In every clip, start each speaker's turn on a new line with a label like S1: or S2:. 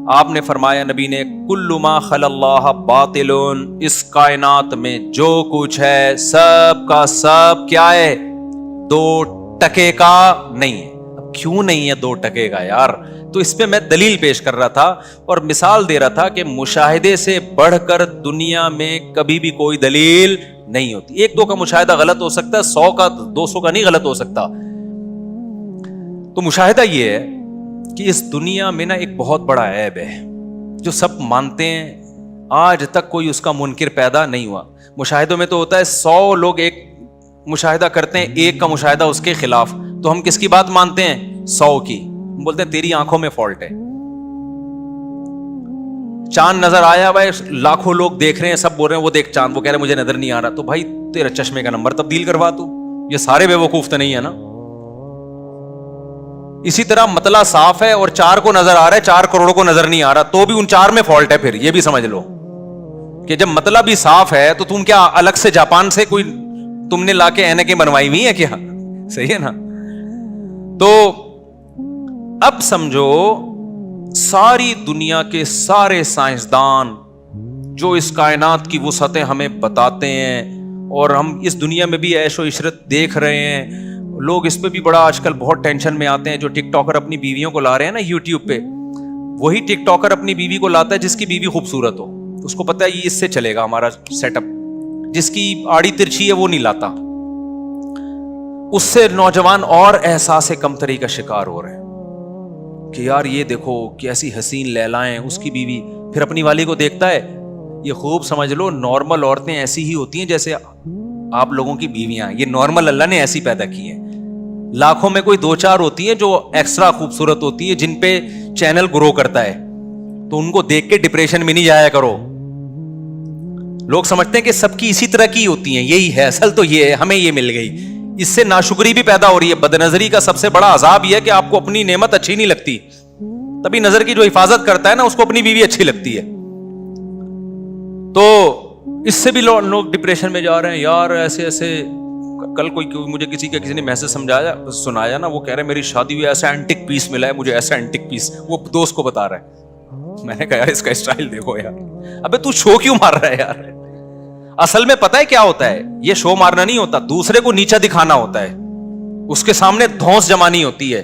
S1: آپ نے فرمایا نبی نے کل ما خل اللہ باطلون، اس کائنات میں جو کچھ ہے سب کا سب کیا ہے؟ 2 ٹکے کا نہیں ہے۔ اب کیوں نہیں ہے 2 ٹکے کا یار؟ تو اس پہ میں دلیل پیش کر رہا تھا اور مثال دے رہا تھا کہ مشاہدے سے بڑھ کر دنیا میں کبھی بھی کوئی دلیل نہیں ہوتی۔ 1-2 کا مشاہدہ غلط ہو سکتا ہے، 100 کا 200 کا نہیں غلط ہو سکتا۔ تو مشاہدہ یہ ہے کہ اس دنیا میں نا ایک بہت بڑا عیب ہے جو سب مانتے ہیں، آج تک کوئی اس کا منکر پیدا نہیں ہوا۔ مشاہدوں میں تو ہوتا ہے 100 لوگ ایک مشاہدہ کرتے ہیں، ایک کا مشاہدہ اس کے خلاف، تو ہم کس کی بات مانتے ہیں؟ 100 کی۔ ہم بولتے ہیں تیری آنکھوں میں فالٹ ہے۔ چاند نظر آیا بھائی، لاکھوں لوگ دیکھ رہے ہیں، سب بول رہے ہیں وہ دیکھ چاند، وہ کہہ رہے ہیں مجھے نظر نہیں آ رہا، تو بھائی تیرا چشمے کا نمبر تبدیل کروا تو، یہ سارے بے وقوف تو نہیں ہے نا۔ اسی طرح مطلع صاف ہے اور 4 کو نظر آ رہا ہے، 4 کروڑ کو نظر نہیں آ رہا، تو بھی ان 4 میں فالٹ ہے۔ پھر یہ بھی سمجھ لو کہ جب مطلب بھی صاف ہے تو تم کیا الگ سے جاپان سے کوئی تم نے لا کے اینکیں بنوائی ہوئی ہیں کیا؟ صحیح ہے نا؟ تو اب سمجھو ساری دنیا کے سارے سائنسدان جو اس کائنات کی وسعتیں ہمیں بتاتے ہیں، اور ہم اس دنیا میں بھی عیش و عشرت دیکھ رہے ہیں، لوگ اس پہ بھی بڑا آج کل بہت ٹینشن میں آتے ہیں۔ جو ٹک ٹاکر اپنی بیویوں کو لا رہے ہیں نا یوٹیوب پہ، وہی ٹک ٹاکر اپنی بیوی کو لاتا ہے جس کی بیوی خوبصورت ہو، اس کو پتا ہے یہ اس سے چلے گا ہمارا سیٹ اپ، جس کی آڑی ترچھی ہے وہ نہیں لاتا۔ اس سے نوجوان اور احساس کمتری کا شکار ہو رہے ہیں کہ یار یہ دیکھو کیسی حسین لیلائیں اس کی بیوی، پھر اپنی والی کو دیکھتا ہے۔ یہ خوب سمجھ لو نارمل عورتیں ایسی ہی ہوتی ہیں جیسے آپ لوگوں کی بیویاں، یہ نارمل اللہ نے ایسی پیدا کی ہیں۔ لاکھوں میں کوئی 2-4 ہوتی ہیں جو ایکسٹرا خوبصورت ہوتی ہیں، جن پہ چینل گرو کرتا ہے، تو ان کو دیکھ کے ڈپریشن میں نہیں جایا کرو۔ لوگ سمجھتے ہیں کہ سب کی اسی طرح کی ہوتی ہیں، یہی ہے اصل تو یہ ہے، ہمیں یہ مل گئی، اس سے ناشکری بھی پیدا ہو رہی ہے۔ بد نظری کا سب سے بڑا عذاب یہ ہے کہ آپ کو اپنی نعمت اچھی نہیں لگتی، تبھی نظر کی جو حفاظت کرتا ہے نا اس کو اپنی بیوی اچھی لگتی ہے۔ تو اس سے بھی لوگ ڈپریشن میں جا رہے ہیں یار، ایسے ایسے۔ کل کوئی مجھے کسی نے میسج سنایا نا، وہ کہہ رہے میری شادی ہوئی ایسا اینٹک پیس ملا ہے مجھے، ایسا اینٹک پیس، وہ دوست کو بتا رہا ہے۔ میں نے کہا یار اس کا اسٹائل دیکھو یار، ابے تو شو کیوں مار رہا ہے یار؟ اصل میں پتہ ہے کیا ہوتا ہے؟ یہ شو مارنا نہیں ہوتا، دوسرے کو نیچا دکھانا ہوتا ہے، اس کے سامنے دھونس جمانی ہوتی ہے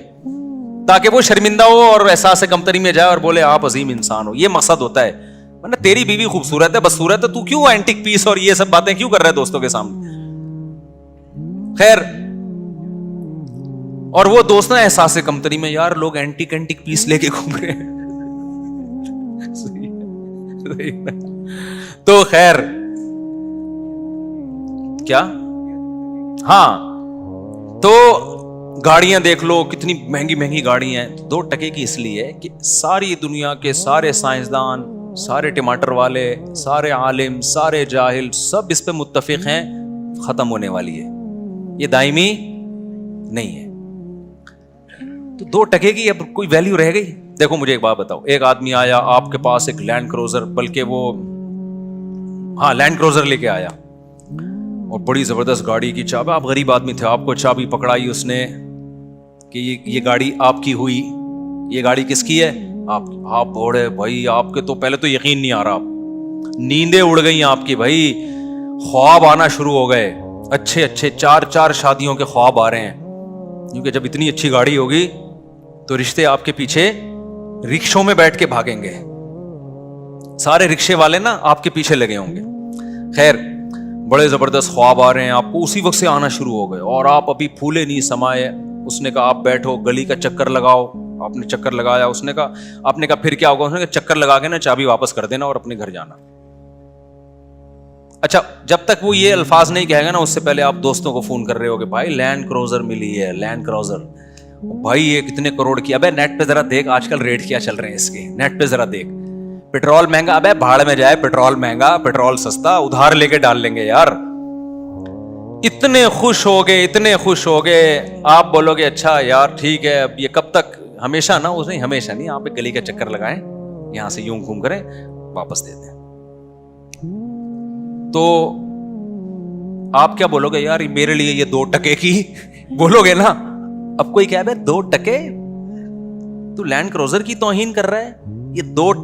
S1: تاکہ وہ شرمندہ ہو اور احساس کمتری میں جائے اور بولے آپ عظیم انسان ہو۔ یہ مقصد ہوتا ہے، ورنہ تیری بیوی خوبصورت ہے، بدصورت ہے، تو کیوں اینٹک پیس اور یہ سب باتیں کیوں کر رہا ہے دوستوں کے سامنے؟ خیر، اور وہ دوست نا احساس کمتری میں، یار لوگ اینٹک پیس لے کے گھوم رہے ہیں۔ تو خیر کیا، ہاں تو گاڑیاں دیکھ لو کتنی مہنگی مہنگی گاڑیاں ہیں، 2 ٹکے کی اس لیے کہ ساری دنیا کے سارے سائنسدان، سارے ٹماٹر والے، سارے عالم، سارے جاہل، سب اس پہ متفق ہیں ختم ہونے والی ہے، یہ دائمی نہیں ہے۔ تو 2 ٹکے کی اب کوئی ویلیو رہ گئی؟ دیکھو مجھے ایک بات بتاؤ، ایک آدمی آیا آپ کے پاس ایک لینڈ کروزر، بلکہ وہ لینڈ کروزر لے کے آیا اور بڑی زبردست گاڑی کی چابی، آپ غریب آدمی تھے، آپ کو چابی پکڑائی اس نے کہ یہ گاڑی آپ کی ہوئی، یہ گاڑی کس کی ہے؟ آپ بوڑھے بھائی، آپ کے تو پہلے تو یقین نہیں آ رہا، نیندیں اڑ گئی آپ کی بھائی، خواب آنا شروع ہو گئے، اچھے 4 شادیوں کے خواب آ رہے ہیں، کیونکہ جب اتنی اچھی گاڑی ہوگی تو رشتے آپ کے پیچھے رکشوں میں بیٹھ کے بھاگیں گے، سارے رکشے والے نا آپ کے پیچھے لگے ہوں گے۔ خیر، بڑے زبردست خواب آ رہے ہیں آپ کو، اسی وقت سے آنا شروع ہو گئے، اور آپ ابھی پھولے نہیں سمائے۔ اس نے کہا آپ بیٹھو، گلی کا چکر لگاؤ، آپ نے چکر لگایا، اس نے کہا، آپ نے کہا پھر کیا ہوگا؟ اس نے کہا چکر لگا کے نا چابی واپس کر دینا اور اپنے گھر جانا۔ اچھا، جب تک وہ یہ الفاظ نہیں کہے گا نا، اس سے پہلے آپ دوستوں کو فون کر رہے ہو کہ بھائی لینڈ کروزر ملی ہے، لینڈ کروزر، بھائی یہ کتنے کروڑ کی؟ ابے نیٹ پہ ذرا دیکھ آج کل ریٹ کیا چل رہے ہیں اس کے، نیٹ پہ ذرا دیکھ۔ پیٹرول مہنگا، ابے بھاڑ میں جائے، پیٹرول مہنگا، پیٹرول سستا، ادھار لے کے ڈال لیں گے یار۔ اتنے خوش ہو گئے، آپ بولو گے اچھا یار ٹھیک ہے، اب یہ کب تک؟ ہمیشہ نا، اس نے ہمیشہ نہیں، آپ ایک گلی کا چکر لگائیں، یہاں سے یوں گھوم کریں، واپس دے دیں۔ تو آپ کیا بولو گے؟ یار میرے لیے یہ 2 ٹکے کی بولو گے نا۔ اب کوئی کہے 2 ٹکے، تو لینڈ کروزر کی توہین کر رہا ہے، یہ 2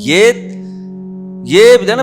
S1: یہ جو ہے نا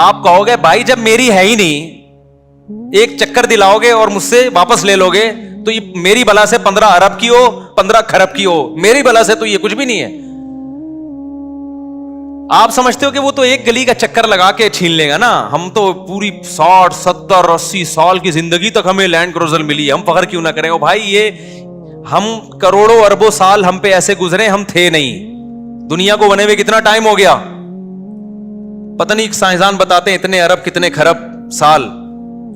S1: آپ کہو گے بھائی جب میری ہے ہی نہیں, ایک چکر دلاؤ گے اور مجھ سے واپس لے لو گے, تو یہ میری بلا سے 15 ارب کی ہو 15 خرب کی ہو, میری بلا سے تو یہ کچھ بھی نہیں ہے. آپ سمجھتے ہو کہ وہ تو ایک گلی کا چکر لگا کے چھین لے گا نا, ہم تو پوری 60 70 80 سال کی زندگی تک ہمیں لینڈ کروزر ملی, ہم فخر کیوں نہ کریں. او بھائی یہ ہم کروڑوں اربوں سال ہم پہ ایسے گزرے, ہم تھے نہیں. دنیا کو بنے ہوئے کتنا ٹائم ہو گیا پتہ نہیں, سائنسدان بتاتے ہیں اتنے ارب کتنے خرب سال,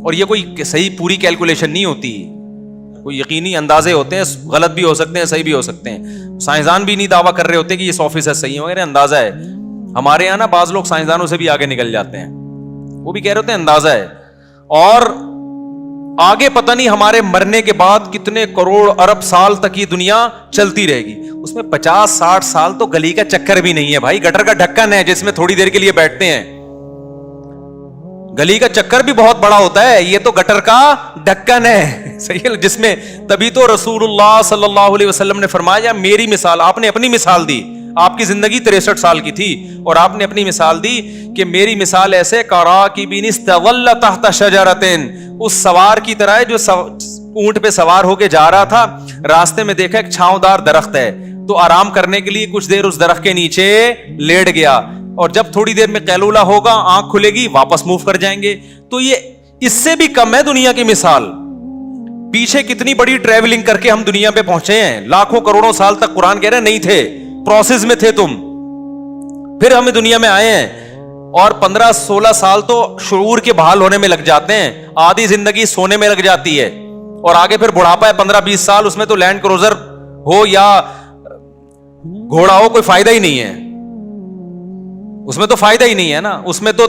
S1: اور یہ کوئی صحیح پوری کیلکولیشن نہیں ہوتی, کوئی یقینی اندازے ہوتے ہیں, غلط بھی ہو سکتے ہیں صحیح بھی ہو سکتے ہیں. سائنسدان بھی نہیں دعویٰ کر رہے ہوتے کہ یہ 100% صحیح ہو, میرے اندازہ ہے. ہمارے یہاں نا بعض لوگ سائنسدانوں سے بھی آگے نکل جاتے ہیں, وہ بھی کہہ رہے ہوتے ہیں اندازہ ہے. اور آگے پتہ نہیں ہمارے مرنے کے بعد کتنے کروڑ ارب سال تک یہ دنیا چلتی رہے گی. اس میں 50-60 سال تو گلی کا چکر بھی نہیں ہے بھائی, گٹر کا ڈھکن ہے جس میں تھوڑی دیر کے لیے بیٹھتے ہیں. گلی کا چکر بھی بہت بڑا ہوتا ہے, یہ تو گٹر کا ڈھکن ہے, صحیح ہے, جس میں تبھی تو رسول اللہ صلی اللہ علیہ وسلم نے فرمایا میری مثال, آپ نے اپنی مثال دی, آپ کی زندگی 63 سال کی تھی اور آپ نے اپنی مثال دی کہ میری مثال ایسے کراکب استظل تحت شجرۃ, اس سوار کی طرح ہے جو اونٹ پہ سوار ہو کے جا رہا تھا, راستے میں دیکھا ایک چھاؤں دار درخت ہے, تو آرام کرنے کے لیے کچھ دیر اس درخت کے نیچے لیٹ گیا, اور جب تھوڑی دیر میں قیلولہ ہوگا آنکھ کھلے گی واپس موو کر جائیں گے. تو یہ اس سے بھی کم ہے دنیا کی مثال. پیچھے کتنی بڑی ٹریولنگ کر کے ہم دنیا پہ پہنچے ہیں, لاکھوں کروڑوں سال تک قرآن کہہ رہے نہیں تھے, پروسیس میں تھے تم, پھر ہم دنیا میں آئے ہیں. اور 15-16 سال تو شعور کے بحال ہونے میں لگ جاتے ہیں, آدھی زندگی سونے میں لگ جاتی ہے, اور آگے پھر بڑھاپا ہے 15-20 سال, اس میں تو لینڈ کروزر ہو یا گھوڑا ہو کوئی فائدہ ہی نہیں ہے, اس میں تو فائدہ ہی نہیں ہے نا. اس میں تو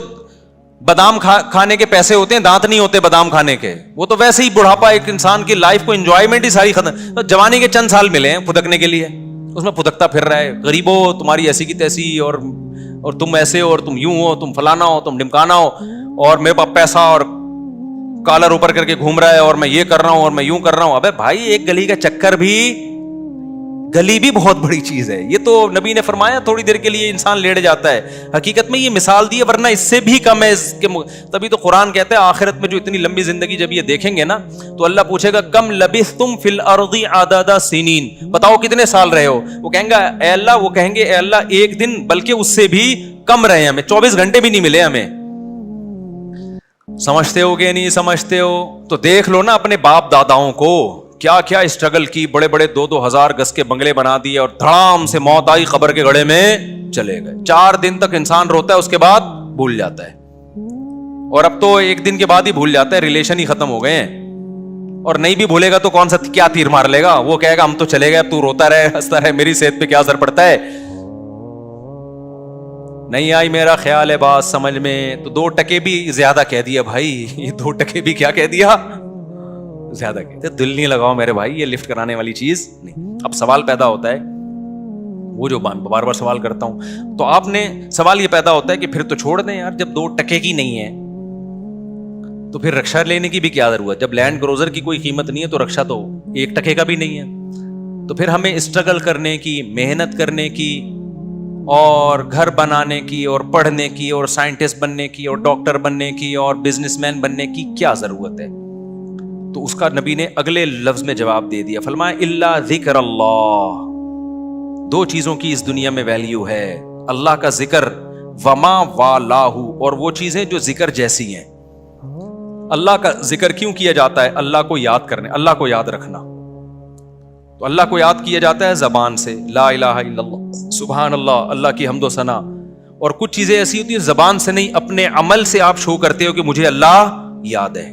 S1: بادام کھانے کے پیسے ہوتے ہیں, دانت نہیں ہوتے بادام کھانے کے. وہ تو ویسے ہی بڑھاپا ایک انسان کی لائف کو انجوائمنٹ ہی ساری ختم. جوانی کے چند سال ملے ہیں پھدکنے کے لیے, اس میں پھدکتا پھر رہا ہے, غریبو تمہاری ایسی کی تیسی, اور تم ایسے ہو, اور تم یوں ہو, تم فلانا ہو, تم ڈمکانا ہو, اور میرے پاس پیسہ اور کالر اوپر کر کے گھوم رہا ہے, اور میں یہ کر رہا ہوں اور میں یوں کر رہا ہوں. ابے بھائی ایک گلی کا چکر بھی, گلی بھی بہت بڑی چیز ہے. یہ تو نبی نے فرمایا تھوڑی دیر کے لیے انسان لیٹ جاتا ہے, حقیقت میں یہ مثال دی ہے, ورنہ اس سے بھی کم ہے اس کے. تبھی تو قرآن کہتا ہے آخرت میں جو اتنی لمبی زندگی جب یہ دیکھیں گے نا, تو اللہ پوچھے گا کم لبثتم فی الارض عدد سنین, بتاؤ کتنے سال رہے ہو. وہ کہیں گے اے اللہ, وہ کہیں گے اے اللہ ایک دن, بلکہ اس سے بھی کم رہے, ہمیں 24 گھنٹے بھی نہیں ملے ہمیں. سمجھتے ہو کہ نہیں سمجھتے ہو؟ تو دیکھ لو نا اپنے باپ داداؤں کو, کیا کیا اسٹرگل کی, بڑے بڑے 2-2 ہزار گز کے بنگلے بنا دیے, اور دھڑام سے موت آئی, قبر کے گڑھے میں چلے گئے. 4 دن تک انسان روتا ہے, اس کے بعد بھول جاتا ہے, اور اب تو 1 دن کے بعد ہی بھول جاتا ہے, ریلیشن ہی ختم ہو گئے ہیں. اور نہیں بھی بھولے گا تو کون سا کیا تیر مار لے گا, وہ کہے گا ہم تو چلے گئے, اب تو روتا رہے ہنستا رہے, میری صحت پہ کیا اثر پڑتا ہے. نہیں آئی میرا خیال ہے بات سمجھ میں؟ تو 2 ٹکے بھی زیادہ کہہ دیا بھائی, یہ 2 ٹکے بھی کیا کہہ دیا, زیادہ کہتے. دل نہیں لگاؤ میرے بھائی, یہ لفٹ کرانے والی چیز نہیں. اب سوال پیدا ہوتا ہے, وہ جو بار بار سوال کرتا ہوں, تو آپ نے سوال یہ پیدا ہوتا ہے کہ پھر تو چھوڑ دیں یار, جب 2 ٹکے کی نہیں ہے تو پھر رکشا لینے کی بھی کیا ضرورت. جب لینڈ کروزر کی کوئی قیمت نہیں ہے تو رکشا تو 1 ٹکے کا بھی نہیں ہے. تو پھر ہمیں اسٹرگل کرنے کی, محنت کرنے کی, اور گھر بنانے کی, اور پڑھنے کی, اور سائنٹسٹ بننے کی, اور ڈاکٹر بننے کی, اور بزنس مین بننے کی کیا ضرورت ہے؟ تو اس کا نبی نے اگلے لفظ میں جواب دے دیا, فرمایا الا ذکر اللہ. 2 چیزوں کی اس دنیا میں ویلیو ہے, اللہ کا ذکر, وما والاہ, اور وہ چیزیں جو ذکر جیسی ہیں. اللہ کا ذکر کیوں کیا جاتا ہے؟ اللہ کو یاد کرنے, اللہ کو یاد رکھنا. تو اللہ کو یاد کیا جاتا ہے زبان سے, لا الہ الا اللہ, سبحان اللہ, اللہ کی حمد و ثنا. اور کچھ چیزیں ایسی ہوتی ہیں زبان سے نہیں, اپنے عمل سے آپ شو کرتے ہو کہ مجھے اللہ یاد ہے.